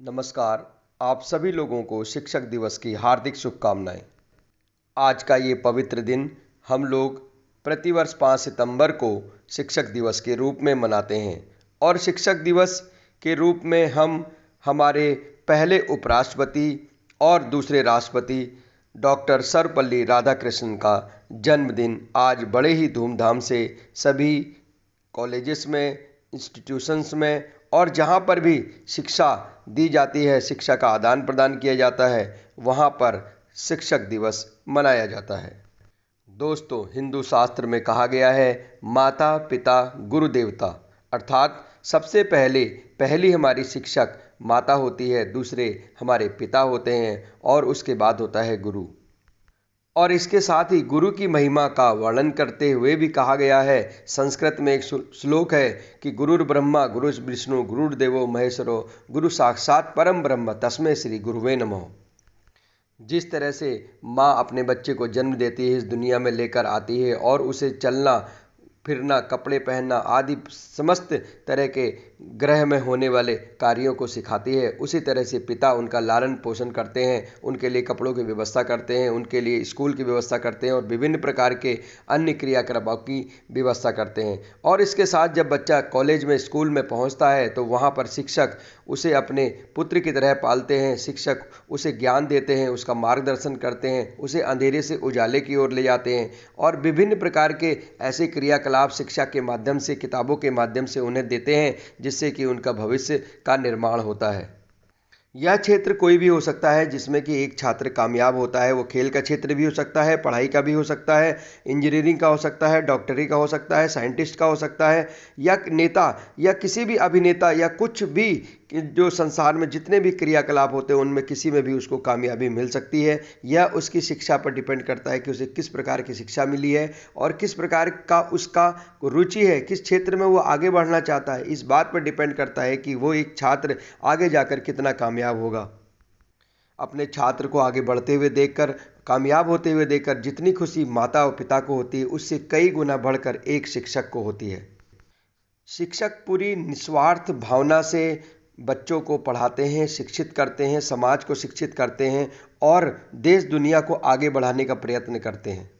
नमस्कार। आप सभी लोगों को शिक्षक दिवस की हार्दिक शुभकामनाएं। आज का ये पवित्र दिन हम लोग प्रतिवर्ष 5 सितंबर को शिक्षक दिवस के रूप में मनाते हैं और शिक्षक दिवस के रूप में हम हमारे पहले उपराष्ट्रपति और दूसरे राष्ट्रपति डॉक्टर सर्वपल्ली राधाकृष्णन का जन्मदिन आज बड़े ही धूमधाम से सभी कॉलेजेस में, इंस्टीट्यूशंस में और जहाँ पर भी शिक्षा दी जाती है, शिक्षा का आदान प्रदान किया जाता है, वहाँ पर शिक्षक दिवस मनाया जाता है। दोस्तों, हिंदू शास्त्र में कहा गया है माता पिता गुरु देवता, अर्थात सबसे पहली हमारी शिक्षक माता होती है, दूसरे हमारे पिता होते हैं और उसके बाद होता है गुरु। और इसके साथ ही गुरु की महिमा का वर्णन करते हुए भी कहा गया है, संस्कृत में एक श्लोक है कि गुरुर् ब्रह्मा गुरुर् विष्णु गुरुर्देवो महेश्वरो गुरु साक्षात परम ब्रह्म तस्मै श्री गुरुवे नमः। जिस तरह से माँ अपने बच्चे को जन्म देती है, इस दुनिया में लेकर आती है और उसे चलना फिरना, कपड़े पहनना आदि समस्त तरह के ग्रह में होने वाले कार्यों को सिखाती है, उसी तरह से पिता उनका लालन पोषण करते हैं, उनके लिए कपड़ों की व्यवस्था करते हैं, उनके लिए स्कूल की व्यवस्था करते हैं और विभिन्न प्रकार के अन्य क्रियाकलापों की व्यवस्था करते हैं। और इसके साथ जब बच्चा कॉलेज में, स्कूल में पहुंचता है तो वहां पर शिक्षक उसे अपने पुत्र की तरह पालते हैं, शिक्षक उसे ज्ञान देते हैं, उसका मार्गदर्शन करते हैं, उसे अंधेरे से उजाले की ओर ले जाते हैं और विभिन्न प्रकार के ऐसे क्रियाकलाप शिक्षा के माध्यम से, किताबों के माध्यम से उन्हें देते हैं, जिससे कि उनका भविष्य का निर्माण होता है। यह क्षेत्र कोई भी हो सकता है जिसमें कि एक छात्र कामयाब होता है। वो खेल का क्षेत्र भी हो सकता है, पढ़ाई का भी हो सकता है, इंजीनियरिंग का हो सकता है, डॉक्टरी का हो सकता है, साइंटिस्ट का हो सकता है, या नेता या किसी भी अभिनेता या कुछ भी जो संसार में जितने भी क्रियाकलाप होते हैं उनमें किसी में भी उसको कामयाबी मिल सकती है। यह उसकी शिक्षा पर डिपेंड करता है कि उसे किस प्रकार की शिक्षा मिली है और किस प्रकार का उसका रुचि है, किस क्षेत्र में वो आगे बढ़ना चाहता है। इस बात पर डिपेंड करता है कि वो एक छात्र आगे जाकर कितना कामयाब होगा। अपने छात्र को आगे बढ़ते हुए देखकर, कामयाब होते हुए देखकर जितनी खुशी माता और पिता को होती है, उससे कई गुना बढ़कर एक शिक्षक को होती है। शिक्षक पूरी निस्वार्थ भावना से बच्चों को पढ़ाते हैं, शिक्षित करते हैं, समाज को शिक्षित करते हैं और देश दुनिया को आगे बढ़ाने का प्रयत्न करते हैं।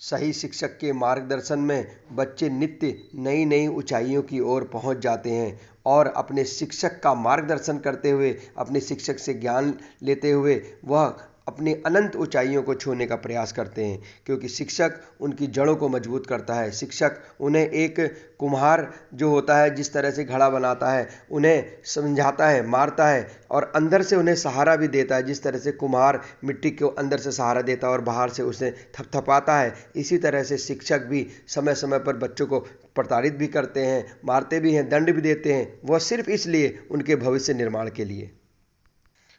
सही शिक्षक के मार्गदर्शन में बच्चे नित्य नई नई ऊंचाइयों की ओर पहुंच जाते हैं और अपने शिक्षक का मार्गदर्शन करते हुए, अपने शिक्षक से ज्ञान लेते हुए वह अपनी अनंत ऊंचाइयों को छूने का प्रयास करते हैं, क्योंकि शिक्षक उनकी जड़ों को मजबूत करता है। शिक्षक उन्हें एक कुम्हार जो होता है जिस तरह से घड़ा बनाता है, उन्हें समझाता है, मारता है और अंदर से उन्हें सहारा भी देता है। जिस तरह से कुम्हार मिट्टी को अंदर से सहारा देता है और बाहर से उसे थपथपाता है, इसी तरह से शिक्षक भी समय समय पर बच्चों को प्रताड़ित भी करते हैं, मारते भी हैं, दंड भी देते हैं, वह सिर्फ इसलिए उनके भविष्य निर्माण के लिए।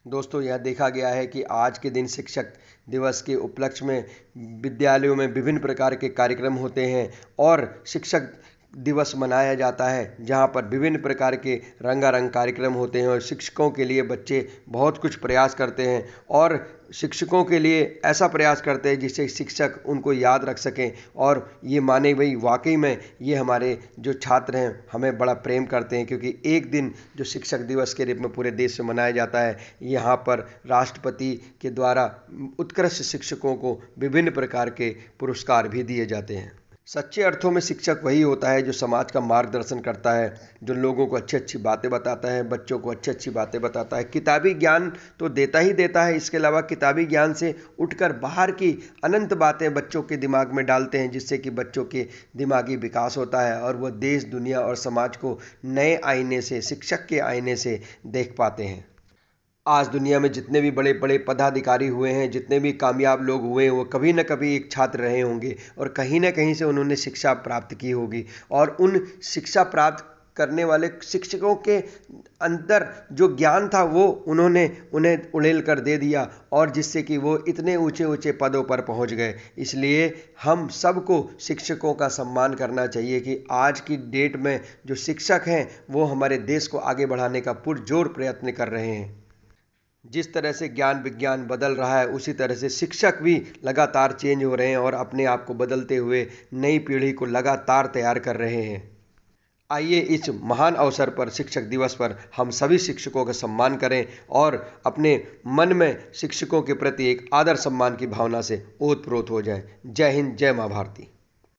दोस्तों, यह देखा गया है कि आज के दिन शिक्षक दिवस के उपलक्ष्य में विद्यालयों में विभिन्न प्रकार के कार्यक्रम होते हैं और शिक्षक दिवस मनाया जाता है, जहां पर विभिन्न प्रकार के रंगारंग कार्यक्रम होते हैं और शिक्षकों के लिए बच्चे बहुत कुछ प्रयास करते हैं और शिक्षकों के लिए ऐसा प्रयास करते हैं जिससे शिक्षक उनको याद रख सकें और ये माने भाई वाकई में ये हमारे जो छात्र हैं हमें बड़ा प्रेम करते हैं, क्योंकि एक दिन जो शिक्षक दिवस के रूप में पूरे देश में मनाया जाता है, यहाँ पर राष्ट्रपति के द्वारा उत्कृष्ट शिक्षकों को विभिन्न प्रकार के पुरस्कार भी दिए जाते हैं। सच्चे अर्थों में शिक्षक वही होता है जो समाज का मार्गदर्शन करता है, जो लोगों को अच्छी अच्छी बातें बताता है, बच्चों को अच्छी अच्छी बातें बताता है। किताबी ज्ञान तो देता ही देता है, इसके अलावा किताबी ज्ञान से उठकर बाहर की अनंत बातें बच्चों के दिमाग में डालते हैं, जिससे कि बच्चों के दिमागी विकास होता है और वह देश, दुनिया और समाज को नए आईने से, शिक्षक के आईने से देख पाते हैं। आज दुनिया में जितने भी बड़े बड़े पदाधिकारी हुए हैं, जितने भी कामयाब लोग हुए हैं, वो कभी न कभी एक छात्र रहे होंगे और कहीं न कहीं से उन्होंने शिक्षा प्राप्त की होगी और उन शिक्षा प्राप्त करने वाले शिक्षकों के अंदर जो ज्ञान था वो उन्होंने उन्हें उड़ेल कर दे दिया और जिससे कि वो इतने ऊंचे ऊंचे पदों पर पहुंच गए। इसलिए हम सबको शिक्षकों का सम्मान करना चाहिए कि आज की डेट में जो शिक्षक हैं वो हमारे देश को आगे बढ़ाने का पुरजोर प्रयत्न कर रहे हैं। जिस तरह से ज्ञान विज्ञान बदल रहा है, उसी तरह से शिक्षक भी लगातार चेंज हो रहे हैं और अपने आप को बदलते हुए नई पीढ़ी को लगातार तैयार कर रहे हैं। आइए इस महान अवसर पर, शिक्षक दिवस पर, हम सभी शिक्षकों का सम्मान करें और अपने मन में शिक्षकों के प्रति एक आदर सम्मान की भावना से ओतप्रोत हो जाएं। जय हिंद, जय माँ भारती।